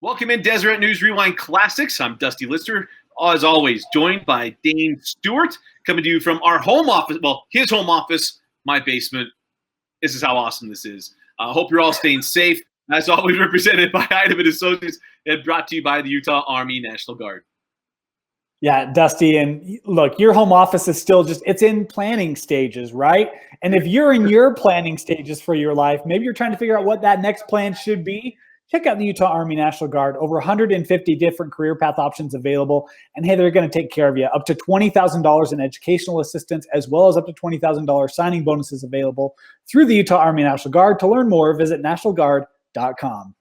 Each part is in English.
Welcome in Deseret News Rewind Classics. I'm Dusty Litster, as always, joined by Dane Stewart, coming to you from our home office. Well, his home office, my basement. This is how awesome this is. I hope you're all staying safe. As always, represented by Heidemann Associates and brought to you by the Utah Army National Guard. Yeah, Dusty, and look, your home office is still it's in planning stages, right? And if you're in your planning stages for your life, maybe you're trying to figure out what that next plan should be, check out the Utah Army National Guard. Over 150 different career path options available. And hey, they're going to take care of you. Up to $20,000 in educational assistance, as well as up to $20,000 signing bonuses available through the Utah Army National Guard. To learn more, visit nationalguard.com.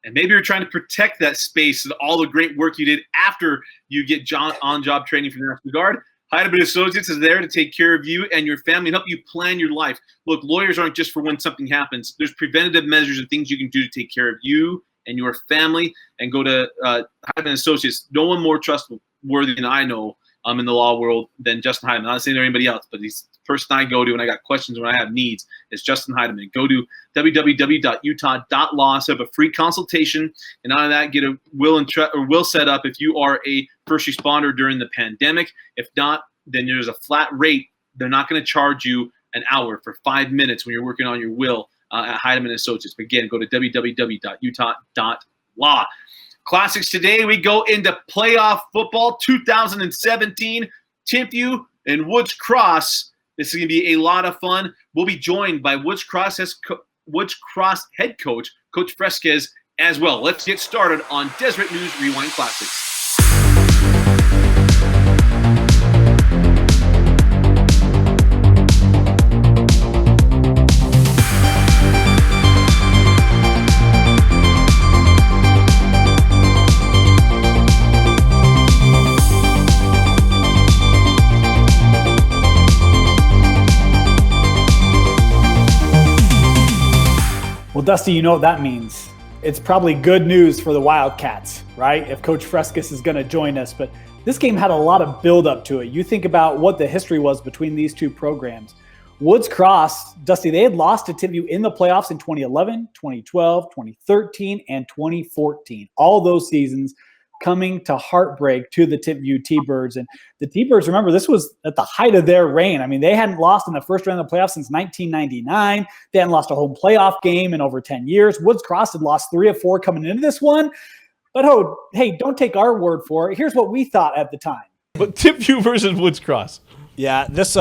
And maybe you're trying to protect that space and all the great work you did after you get on-job training from the National Guard. Heidemann Associates is there to take care of you and your family and help you plan your life. Look, lawyers aren't just for when something happens. There's preventative measures and things you can do to take care of you and your family. And go to Heidemann Associates. No one more trustworthy than I know in the law world than Justin Heidemann. I'm not saying there's anybody else, but he's the person I go to when I got questions, when I have needs, is Justin Heidemann. Go to www.utah.law, set up a free consultation, and out of that, get a will set up if you are a first responder during the pandemic. If not, then there's a flat rate. They're not going to charge you an hour for 5 minutes when you're working on your will at Heidemann Associates. Again, go to www.utah.law. Classics today, we go into playoff football 2017, Timpview and Woods Cross. This is going to be a lot of fun. We'll be joined by Woods Cross head coach, Coach Fresques, as well. Let's get started on Deseret News Rewind Classics. Well, Dusty, you know what that means. It's probably good news for the Wildcats, right? If Coach Fresques is going to join us. But this game had a lot of build-up to it. You think about what the history was between these two programs. Woods Cross, Dusty, they had lost to Timpview in the playoffs in 2011, 2012, 2013, and 2014. All those seasons coming to heartbreak to the Timpview T-Birds. And the T-Birds, remember, this was at the height of their reign. I mean, they hadn't lost in the first round of the playoffs since 1999. They hadn't lost a home playoff game in over 10 years. Woods Cross had lost 3 of 4 coming into this one. But hey, don't take our word for it. Here's what we thought at the time. But Timpview versus Woods Cross. Yeah, this,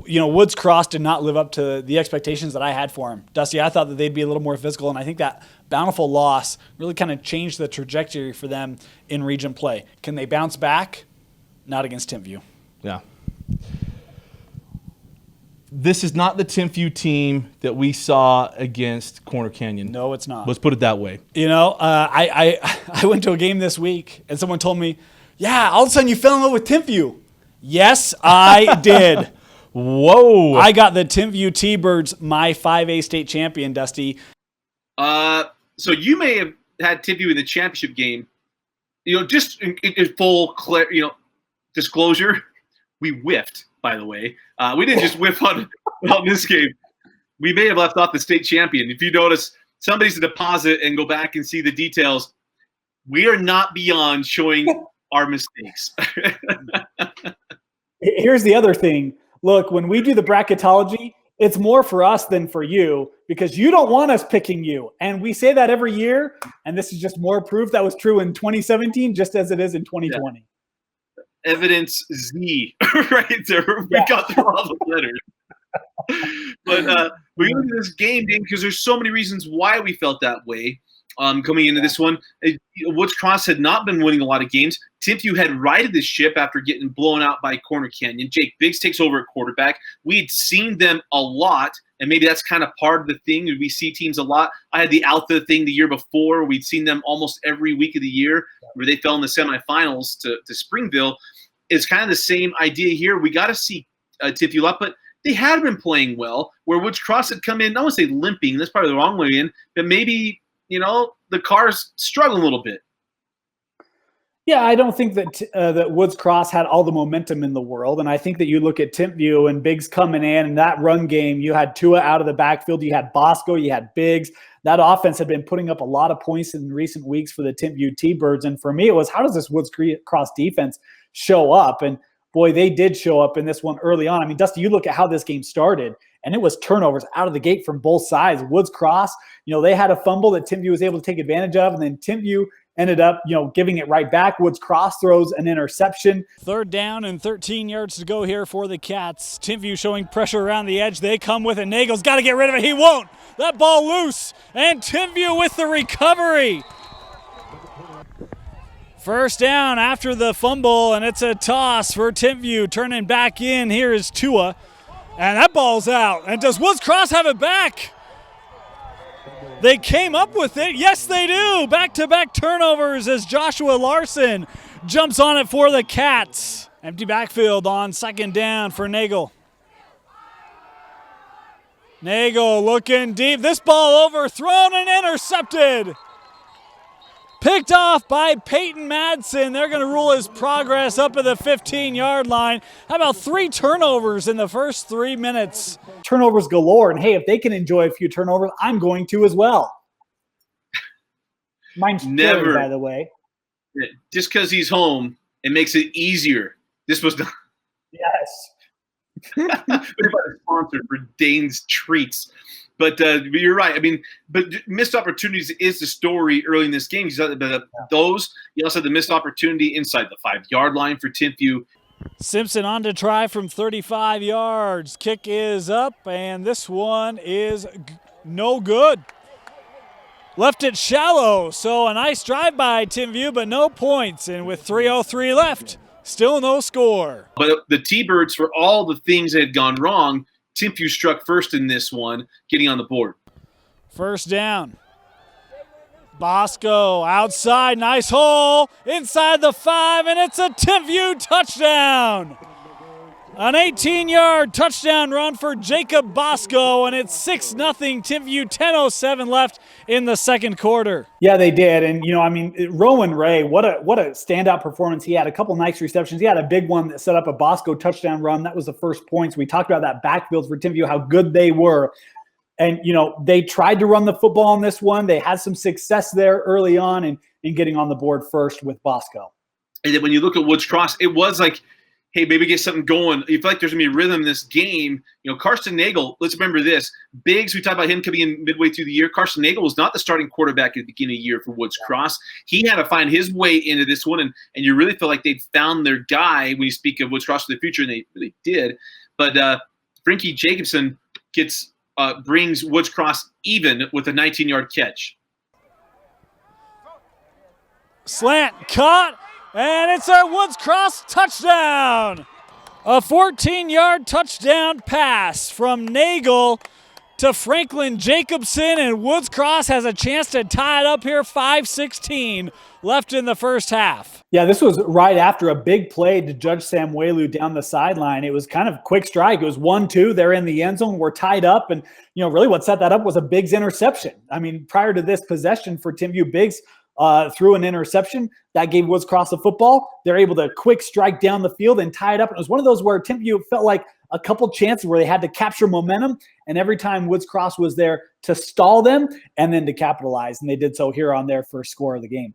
Woods Cross did not live up to the expectations that I had for him. Dusty, I thought that they'd be a little more physical, and I think that bountiful loss really kind of changed the trajectory for them in region play. Can they bounce back? Not against Timpview. Yeah. This is not the Timpview team that we saw against Corner Canyon. No, it's not. Let's put it that way. You know, I went to a game this week, and someone told me, yeah, all of a sudden you fell in love with Timpview. Yes, I did. Whoa. I got the Timpview T-Birds, my 5A state champion, Dusty. So you may have had Timpview in the championship game. Just in full disclosure, we whiffed, by the way. We didn't just whiff on this game. We may have left off the state champion. If you notice, somebody's to deposit and go back and see the details. We are not beyond showing our mistakes. Here's the other thing. Look, when we do the bracketology, it's more for us than for you because you don't want us picking you. And we say that every year, and this is just more proof that was true in 2017 just as it is in 2020. Yeah. Evidence Z right there. We got through all the letters. But we went into this game because there's so many reasons why we felt that way. Coming into this one, Woods Cross had not been winning a lot of games. Timpview had righted this ship after getting blown out by Corner Canyon. Jake Biggs takes over at quarterback. We'd seen them a lot, and maybe that's kind of part of the thing. We see teams a lot. I had the Alpha thing the year before. We'd seen them almost every week of the year where they fell in the semifinals to Springville. It's kind of the same idea here. We got to see Timpview a lot, but they had been playing well, where Woods Cross had come in, I don't want to say limping, that's probably the wrong way in, but maybe – the car's struggling a little bit. Yeah, I don't think that Woods Cross had all the momentum in the world, and I think that you look at Timpview and Biggs coming in, and that run game, you had Tua out of the backfield, you had Bosco, you had Biggs. That offense had been putting up a lot of points in recent weeks for the Timpview T-Birds, and for me, it was how does this Woods Cross defense show up? And boy, they did show up in this one early on. I mean, Dusty, you look at how this game started, and it was turnovers out of the gate from both sides. Woods Cross, they had a fumble that Timpview was able to take advantage of, and then Timpview ended up, giving it right back. Woods Cross throws an interception. 3rd down and 13 yards to go here for the Cats. Timpview showing pressure around the edge. They come with it. Nagel's got to get rid of it. He won't. That ball loose. And Timpview with the recovery. 1st down after the fumble, and it's a toss for Timpview. Turning back in. Here is Tua. And that ball's out. And does Woods Cross have it back? They came up with it. Yes, they do. Back-to-back turnovers as Joshua Larson jumps on it for the Cats. Empty backfield on 2nd down for Nagel. Nagel looking deep. This ball overthrown and intercepted. Picked off by Peyton Madsen. They're going to rule his progress up at the 15-yard line. How about 3 turnovers in the first 3 minutes? Turnovers galore. And, hey, if they can enjoy a few turnovers, I'm going to as well. Mine's never, by the way. Just because he's home, it makes it easier. This was not. Yes. Sponsor for Dane's Treats. But you're right. I mean, but missed opportunities is the story early in this game. You also had the missed opportunity inside the 5-yard line for Timpview. Simpson on to try from 35 yards. Kick is up, and this one is no good. Left it shallow, so a nice drive by Timpview, but no points. And with 3:03 left, still no score. But the T-Birds, for all the things that had gone wrong, Timpview struck first in this one, getting on the board. 1st down. Bosco outside, nice hole, inside the 5, and it's a Timpview touchdown. An 18-yard touchdown run for Jacob Bosco, and it's 6-0 Timpview, 10:07 left in the 2nd quarter. Yeah, they did. And, Rowan Ray, what a standout performance. He had a couple nice receptions. He had a big one that set up a Bosco touchdown run. That was the first points. We talked about that backfield for Timpview, how good they were. And, they tried to run the football on this one. They had some success there early on in getting on the board first with Bosco. And then when you look at Woods Cross, it was like, hey, maybe get something going. You feel like there's going to be a rhythm in this game. Carson Nagel, let's remember this. Biggs, we talked about him coming in midway through the year. Carson Nagel was not the starting quarterback at the beginning of the year for Woods Cross. He had to find his way into this one, and you really feel like they'd found their guy when you speak of Woods Cross for the future, and they really did. But Frankie Jacobson brings Woods Cross even with a 19-yard catch. Slant caught. And it's a Woods Cross touchdown. A 14-yard touchdown pass from Nagel to Franklin Jacobson, and Woods Cross has a chance to tie it up here. 5:16 left in the first half. Yeah, this was right after a big play to Judge Samuelu down the sideline. It was kind of quick strike. It was 1-2. They're in the end zone. We're tied up. And, really what set that up was a Biggs interception. I mean, prior to this possession for Timpview, Biggs threw an interception. That gave Woods Cross the football. They're able to quick strike down the field and tie it up. And it was one of those where Timpview felt like a couple chances where they had to capture momentum, and every time Woods Cross was there to stall them and then to capitalize, and they did so here on their first score of the game.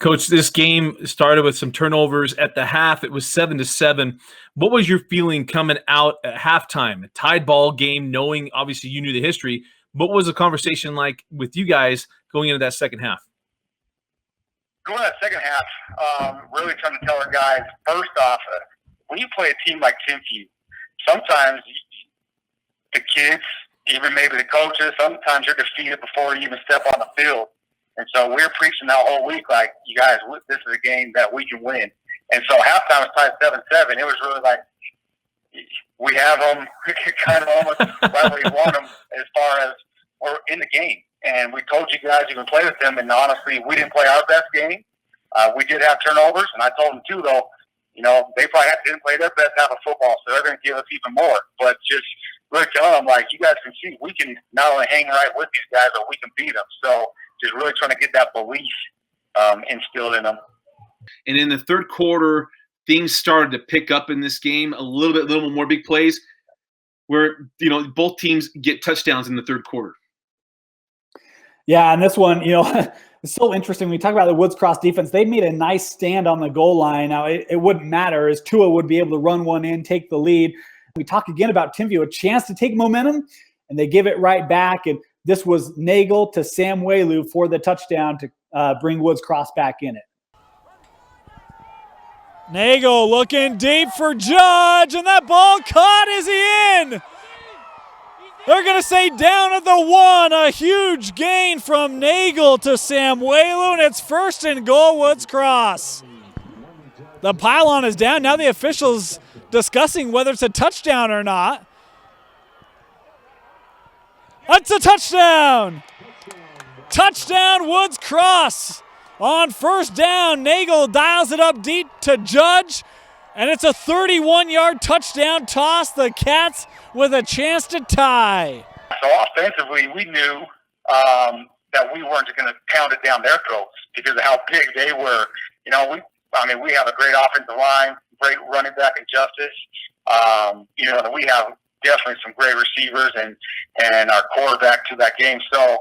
Coach, this game started with some turnovers at the half. It was 7-7. What was your feeling coming out at halftime? A tied ball game, knowing obviously you knew the history. What was the conversation like with you guys going into that second half? Going into that second half, really trying to tell our guys, first off, when you play a team like Timpview, sometimes the kids, even maybe the coaches, sometimes you're defeated before you even step on the field. And so we're preaching that whole week, like, you guys, this is a game that we can win. And so halftime was tied 7-7. It was really like, we have them kind of almost right where you want them as far as we're in the game. And we told you guys you can play with them, and honestly, we didn't play our best game. We did have turnovers, and I told them too, though, they probably didn't play their best half of football, so they're going to give us even more. But just really telling them, like, you guys can see we can not only hang right with these guys, but we can beat them. So just really trying to get that belief instilled in them. And in the third quarter, things started to pick up in this game a little more big plays where, both teams get touchdowns in the third quarter. Yeah, and this one, it's so interesting. We talk about the Woods Cross defense. They made a nice stand on the goal line. Now, it wouldn't matter as Tua would be able to run one in, take the lead. We talk again about Timpview, a chance to take momentum, and they give it right back. And this was Nagel to Samuelu for the touchdown to bring Woods Cross back in it. Nagel looking deep for Judge, and that ball caught. Is he in? They're going to say down at the 1. A huge gain from Nagel to Samuelu, and it's 1st and goal, Woods Cross. The pylon is down. Now the officials discussing whether it's a touchdown or not. That's a touchdown. Touchdown, Woods Cross. On 1st down, Nagel dials it up deep to Judge, and it's a 31-yard touchdown toss. The Cats with a chance to tie. So offensively, we knew that we weren't going to pound it down their throats because of how big they were. We have a great offensive line, great running back in Justice. We have definitely some great receivers and our quarterback to that game. So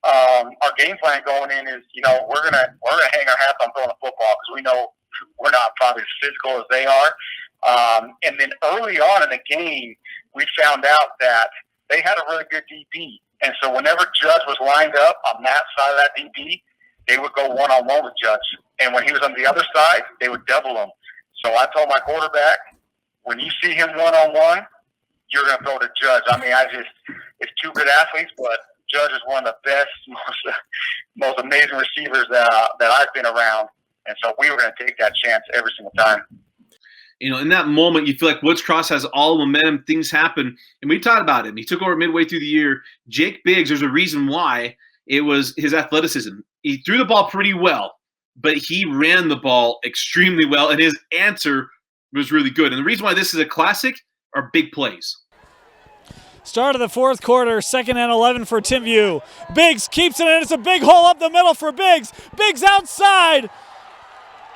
our game plan going in is, we're gonna hang our hats on throwing the football because we know we're not probably as physical as they are. And then early on in the game, we found out that they had a really good DB. And so whenever Judge was lined up on that side of that DB, they would go one-on-one with Judge. And when he was on the other side, they would double him. So I told my quarterback, when you see him one-on-one, you're going to throw to Judge. It's two good athletes, but Judge is one of the best, most amazing receivers that I've been around. And so we were going to take that chance every single time. In that moment, you feel like Woods Cross has all the momentum. Things happen. And we talked about him. He took over midway through the year. Jake Biggs, there's a reason why. It was his athleticism. He threw the ball pretty well, but he ran the ball extremely well, and his answer was really good. And the reason why this is a classic are big plays. Start of the 4th quarter, 2nd and 11 for Timpview. Biggs keeps it, and it's a big hole up the middle for Biggs. Biggs outside.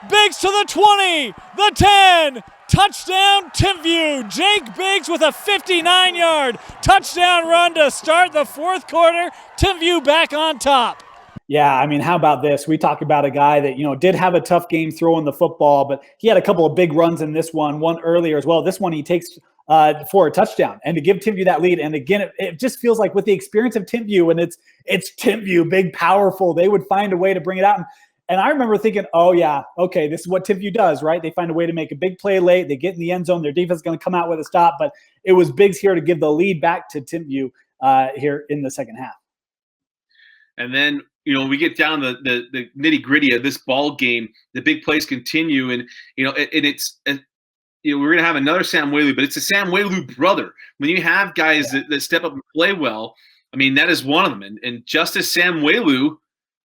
Biggs to the 20, the 10. Touchdown, Timpview. Jake Biggs with a 59-yard touchdown run to start the 4th quarter. Timpview back on top. Yeah, how about this? We talk about a guy that, did have a tough game throwing the football, but he had a couple of big runs in this one earlier as well. This one he takes for a touchdown and to give Timpview that lead. And again, it just feels like with the experience of Timpview, and it's Timpview, big, powerful, they would find a way to bring it out. And I remember thinking, oh, yeah, okay, this is what Timpview does, right? They find a way to make a big play late. They get in the end zone. Their defense is going to come out with a stop. But it was Biggs here to give the lead back to Timpview here in the second half. And then, we get down the nitty-gritty of this ball game. The big plays continue. And, we're going to have another Samuelu, but it's a Samuelu brother. When you have guys that step up and play well, that is one of them. And Justice Samuelu,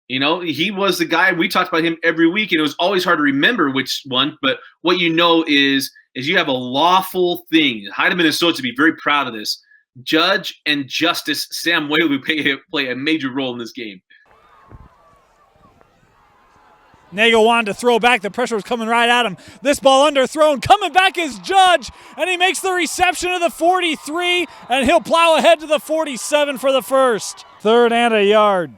he was the guy. We talked about him every week, and it was always hard to remember which one. But what is you have a lawful thing. Haida, Minnesota, to be very proud of this. Judge and Justice Samuelu play a major role in this game. Nagel wanted to throw back. The pressure was coming right at him. This ball underthrown. Coming back is Judge, and he makes the reception of the 43, and he'll plow ahead to the 47 for the first. 3rd and a yard.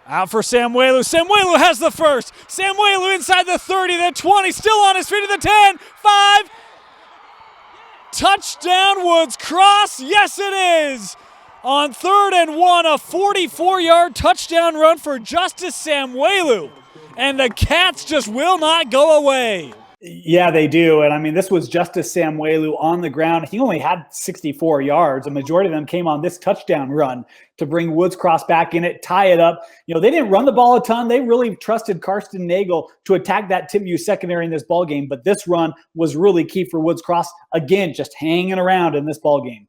Out for Samuelu. Samuelu has the first. Samuelu inside the 30, the 20, still on his feet to the 10, 5. Touchdown, Woods Cross. Yes, it is. On 3rd and 1, a 44-yard touchdown run for Justice Samuelu. And the Cats just will not go away. Yeah, they do. And this was Justice Samuelu on the ground. He only had 64 yards. A majority of them came on this touchdown run to bring Woods Cross back in it, tie it up. They didn't run the ball a ton. They really trusted Karsten Nagel to attack that Timpview secondary in this ball game. But this run was really key for Woods Cross. Again, just hanging around in this ball game.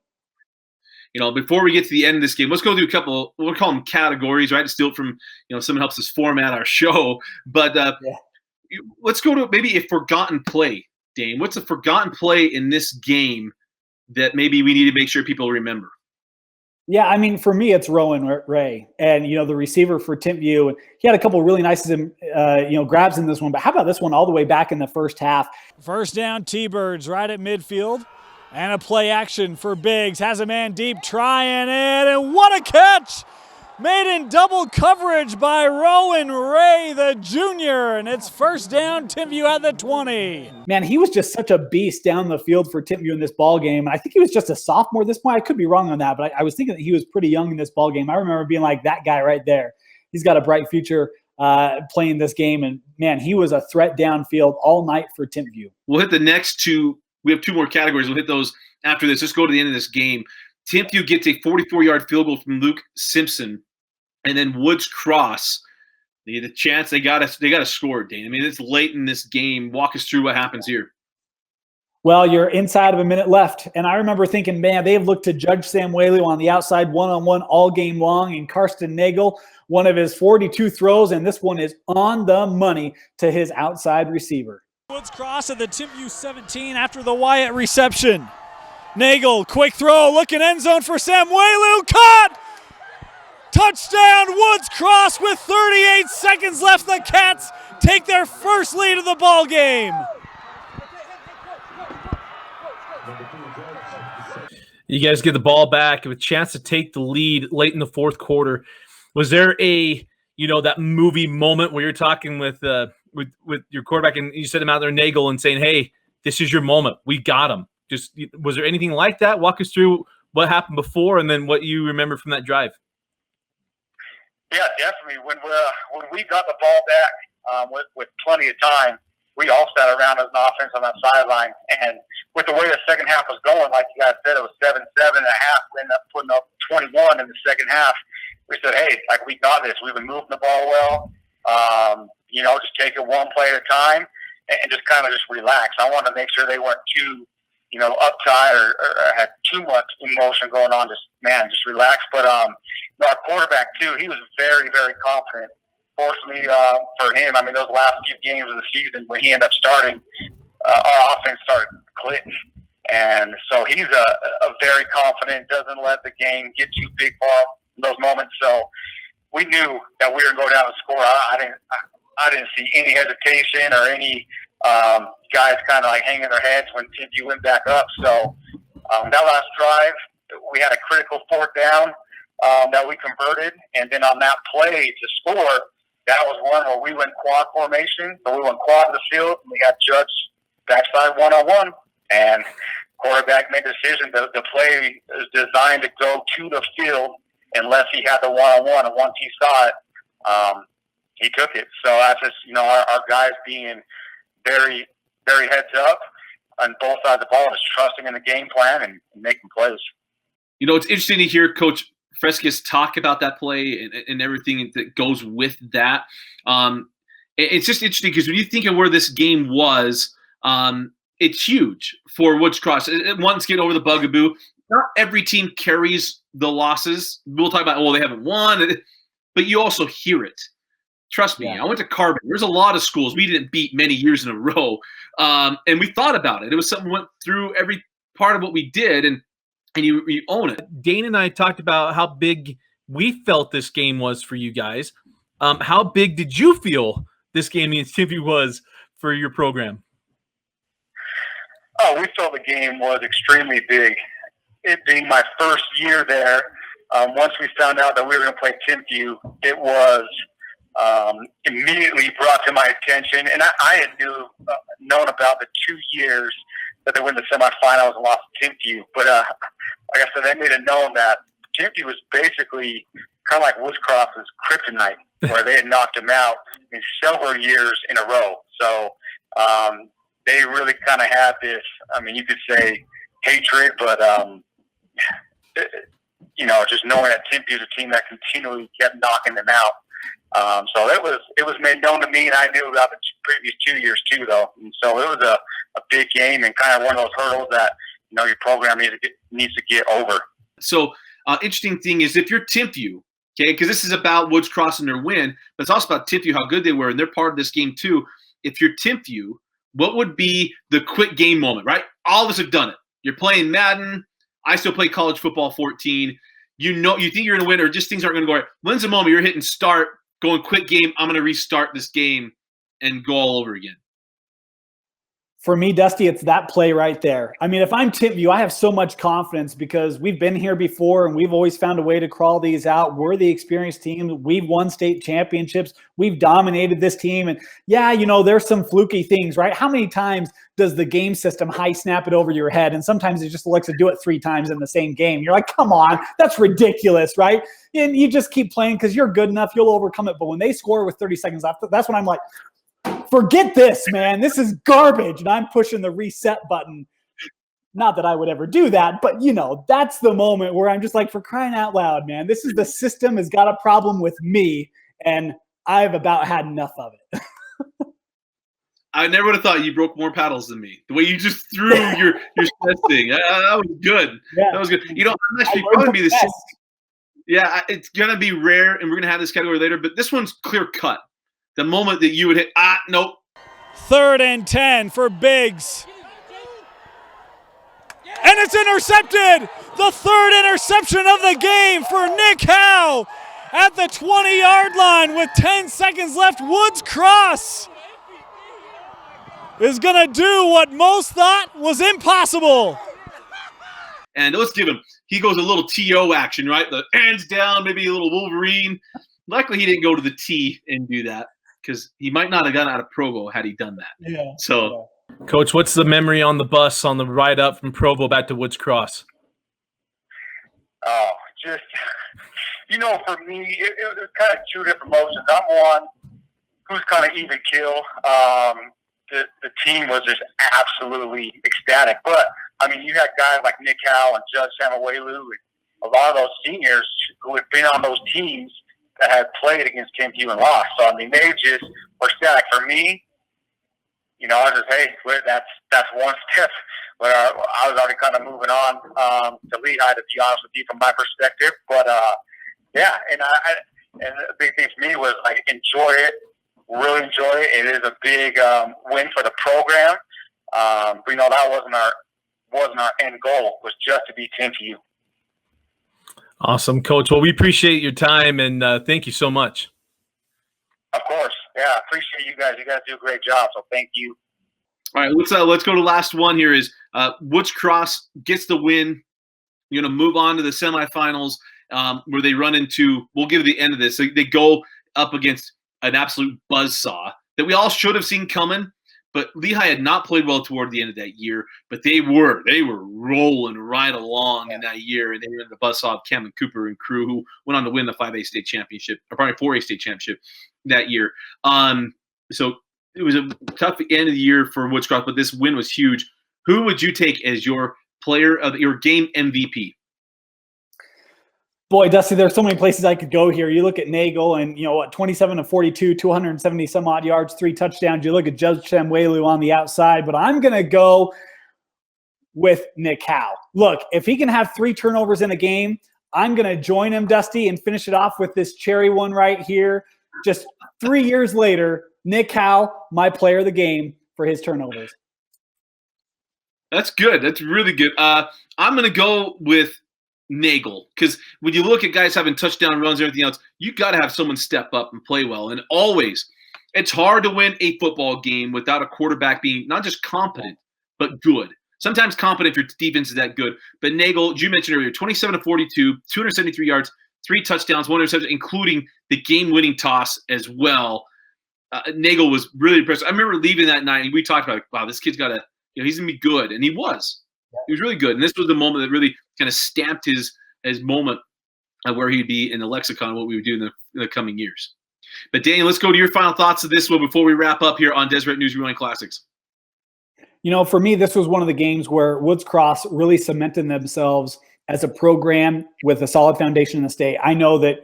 Before we get to the end of this game, let's go through a couple, we'll call them categories, right? To steal from, someone helps us format our show. But let's go to maybe a forgotten play, Dane. What's a forgotten play in this game that maybe we need to make sure people remember? Yeah, I mean, for me, it's Rowan Ray, and the receiver for Timpview. He had a couple really nice, grabs in this one. But how about this one all the way back in the first half? First down, T-Birds right at midfield, and a play action for Biggs. Has a man deep, trying it, and what a catch! Made in double coverage by Rowan Ray, the junior, and it's first down, Timpview at the 20. Man, he was just such a beast down the field for Timpview in this ball game. I think he was just a sophomore at this point. I could be wrong on that, but I was thinking that he was pretty young in this ball game. I remember being like, that guy right there, he's got a bright future playing this game. And, man, he was a threat downfield all night for Timpview. We'll hit the next two. We have two more categories. We'll hit those after this. Let's go to the end of this game. Timpview gets a 44-yard field goal from Luke Simpson. And then Woods Cross, they had a chance. They got to score, Dane. I mean, it's late in this game. Walk us through what happens here. Well, you're inside of a minute left. And I remember thinking, man, they've looked to Judge Samuelu on the outside one-on-one all game long. And Karsten Nagel, one of his 42 throws, and this one is on the money to his outside receiver. Woods Cross at the Timpview 17 after the Wyatt reception. Nagel, quick throw, looking end zone for Samuelu. Caught! Touchdown, Woods Cross with 38 seconds left. The Cats take their first lead of the ball game. You guys get the ball back with a chance to take the lead late in the fourth quarter. Was there that movie moment where you're talking with your quarterback and you set him out there, Nagel, and saying, hey, this is your moment. We got him. Was there anything like that? Walk us through what happened before and then what you remember from that drive. Yeah, definitely. When we got the ball back with plenty of time, we all sat around as an offense on that sideline. And with the way the second half was going, like you guys said, it was 7-7 and a half. We ended up putting up 21 in the second half. We said, hey, we got this. We've been moving the ball well. Just take it one play at a time and just kind of just relax. I wanted to make sure they weren't too, uptight or had too much emotion going on. Just relax. But our quarterback, too, he was very, very confident. Fortunately for him, I mean, those last few games of the season when he ended up starting, our offense started clicking. And so he's a very confident, doesn't let the game get too big for him in those moments. So we knew that we were going to go down and score. I didn't see any hesitation or any guys kind of hanging their heads when Timpview went back up. So that last drive, we had a critical fourth down that we converted. And then on that play to score, that was one where we went quad formation. So we went quad in the field, and we got Judge backside one-on-one. And quarterback made a decision. The play is designed to go to the field unless he had the one-on-one. And once he saw it, he took it. So that's just, our guys being very, very heads up on both sides of the ball, just trusting in the game plan and making plays. It's interesting to hear Coach Fresques talk about that play and everything that goes with that. It's just interesting because when you think of where this game was, it's huge for Woods Cross. Once get over the bugaboo. Not every team carries the losses. We'll talk about, they haven't won, but you also hear it. Trust me, I went to Carbon. There's a lot of schools we didn't beat many years in a row, and we thought about it. It was something we went through every part of what we did, and you own it. Dane and I talked about how big we felt this game was for you guys. How big did you feel this game against Timpview was for your program? Oh, we felt the game was extremely big. It being my first year there, once we found out that we were going to play Timpview, it was immediately brought to my attention. And I had known about the 2 years that they went to the semifinals and lost to Timpview. But like I said, they made it known that Timpview was basically kind of like Woods Cross's kryptonite, where they had knocked him out in several years in a row. So they really kind of had this, you could say hatred, but, just knowing that Timpview is a team that continually kept knocking them out. So it was made known to me, and I knew about the previous 2 years too, though. And so it was a big game and kind of one of those hurdles that your program needs to get over. So interesting thing is if you're Timpview, okay, because this is about Woods Cross and their win, but it's also about Timpview, how good they were, and they're part of this game too. If you're Timpview, what would be the quick game moment, right? All of us have done it. You're playing Madden. I still play college football 14. you think you're going to win, or just things aren't going to go right. When's the moment you're hitting start, going quick game, I'm going to restart this game and go all over again? For me, Dusty, it's that play right there. I mean, if I'm Timpview, I have so much confidence because we've been here before and we've always found a way to crawl these out. We're the experienced team. We've won state championships. We've dominated this team. And yeah, there's some fluky things, right? How many times does the game system high snap it over your head? And sometimes it just lets it do it 3 times in the same game. You're like, come on, that's ridiculous, right? And you just keep playing because you're good enough. You'll overcome it. But when they score with 30 seconds left, that's when I'm like, forget this, man. This is garbage. And I'm pushing the reset button. Not that I would ever do that, but that's the moment where I'm just like, for crying out loud, man, this is the system has got a problem with me. And I've about had enough of it. I never would have thought you broke more paddles than me. The way you just threw your stress thing. That was good. Yeah. That was good. I'm actually probably be the same. Yeah, it's going to be rare, and we're going to have this category later, but this one's clear cut. The moment that you would hit, nope. 3rd and 10 for Biggs. And it's intercepted. The 3rd interception of the game for Nick Howe at the 20-yard line with 10 seconds left. Woods Cross is going to do what most thought was impossible. And let's give him, he goes a little TO action, right? The hands down, maybe a little Wolverine. Luckily, he didn't go to the T and do that, because he might not have gotten out of Provo had he done that. Yeah. So, Coach, what's the memory on the bus on the ride up from Provo back to Woods Cross? Oh, just, for me, it was kind of 2 different emotions. I'm one who's kind of even kill. The team was just absolutely ecstatic. But, I mean, you had guys like Nick Howe and Judge Samuelu and a lot of those seniors who had been on those teams that had played against Timpview and lost. So, I mean, they just were ecstatic. For me, I was just, hey, that's one step. But I was already kind of moving on to Lehigh, to be honest with you, from my perspective. But, yeah, and the big thing for me was, like, enjoy it, really enjoy it. It is a big win for the program. But, that wasn't our end goal, was just to beat Timpview. Awesome, Coach. Well, we appreciate your time, and thank you so much. Of course. Yeah, I appreciate you guys. You guys do a great job, so thank you. all right, let's go to the last one here is Woods Cross gets the win. You're going to move on to the semifinals where they run into, we'll give the end of this. So they go up against an absolute buzzsaw that we all should have seen coming. But Lehigh had not played well toward the end of that year, but they were rolling right along in that year, and they were in the buzzsaw of Cameron Cooper and crew, who went on to win the 5A state championship, or probably 4A state championship that year. So it was a tough end of the year for Woods Cross, but this win was huge. Who would you take as your player of your game MVP? Boy, Dusty, there's so many places I could go here. You look at Nagel and, 27 of 42, 270 some odd yards, 3 touchdowns. You look at Judge Samuelu on the outside, but I'm going to go with Nick Howe. Look, if he can have 3 turnovers in a game, I'm going to join him, Dusty, and finish it off with this cherry one right here. Just 3 years later, Nick Howe, my player of the game for his turnovers. That's good. That's really good. I'm going to go with Nagel, because when you look at guys having touchdown runs and everything else, you got to have someone step up and play well. And always, it's hard to win a football game without a quarterback being not just competent, but good. Sometimes competent if your defense is that good. But Nagel, as you mentioned earlier, 27 of 42, 273 yards, 3 touchdowns, 1 interception, including the game-winning toss as well. Nagel was really impressive. I remember leaving that night, and we talked about, wow, this kid's got to, he's going to be good. And he was. He was really good. And this was the moment that really kind of stamped his moment of where he'd be in the lexicon, what we would do in the coming years. But, Dane, let's go to your final thoughts of this one before we wrap up here on Deseret News Rewind Classics. For me, this was one of the games where Woods Cross really cemented themselves as a program with a solid foundation in the state. I know that,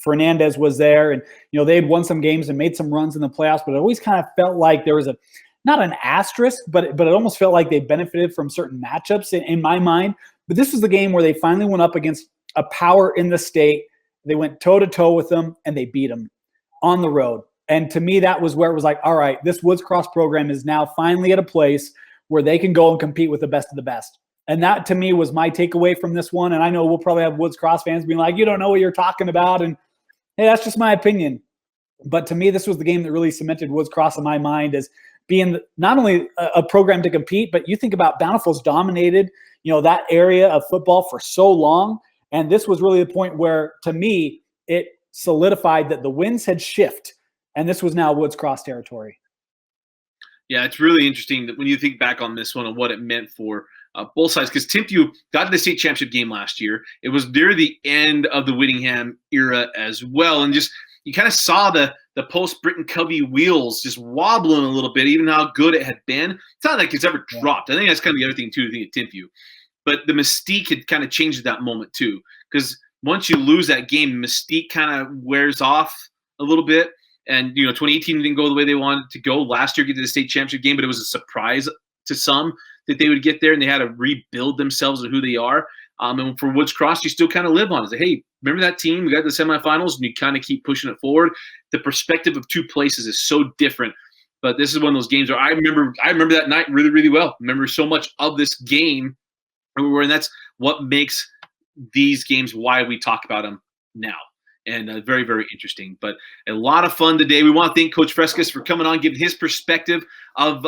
Fernandez was there and, they had won some games and made some runs in the playoffs, but it always kind of felt like there was not an asterisk, but it almost felt like they benefited from certain matchups in my mind. But this was the game where they finally went up against a power in the state. They went toe-to-toe with them, and they beat them on the road. And to me, that was where it was like, all right, this Woods Cross program is now finally at a place where they can go and compete with the best of the best. And that to me was my takeaway from this one. And I know we'll probably have Woods Cross fans being like, you don't know what you're talking about. And hey, that's just my opinion. But to me, this was the game that really cemented Woods Cross in my mind as being not only a program to compete, but you think about Bountiful's dominated, that area of football for so long. And this was really the point where, to me, it solidified that the winds had shifted, and this was now Woods Cross territory. Yeah, it's really interesting that when you think back on this one and what it meant for both sides, because Timpview got to the state championship game last year. It was near the end of the Whittingham era as well, and just you kind of saw the post-Britton Covey wheels just wobbling a little bit, even how good it had been. It's not like it's ever dropped. I think that's kind of the other thing, too, at Timpview. But the mystique had kind of changed at that moment, too, because once you lose that game, mystique kind of wears off a little bit. And, 2018 didn't go the way they wanted to go. Last year, get to the state championship game, but it was a surprise to some that they would get there, and they had to rebuild themselves and who they are. And for Woods Cross, you still kind of live on it. Say, hey, remember that team? We got to the semifinals, and you kind of keep pushing it forward. The perspective of two places is so different. But this is one of those games where I remember that night really, really well. I remember so much of this game, and that's what makes these games why we talk about them now. And very, very interesting. But a lot of fun today. We want to thank Coach Fresques for coming on, giving his perspective of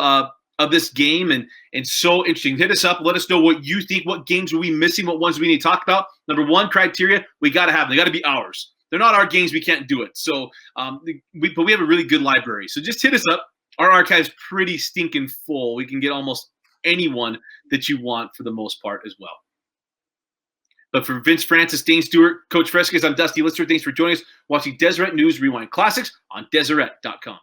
this game, and so interesting. Hit us up. Let us know what you think. What games are we missing? What ones we need to talk about? Number one criteria, we got to have them. They got to be ours. They're not our games. We can't do it. So, but we have a really good library. So just hit us up. Our archive's pretty stinking full. We can get almost anyone that you want for the most part as well. But for Vince Francis, Dane Stewart, Coach Fresques, I'm Dusty Litster. Thanks for joining us watching Deseret News Rewind Classics on Deseret.com.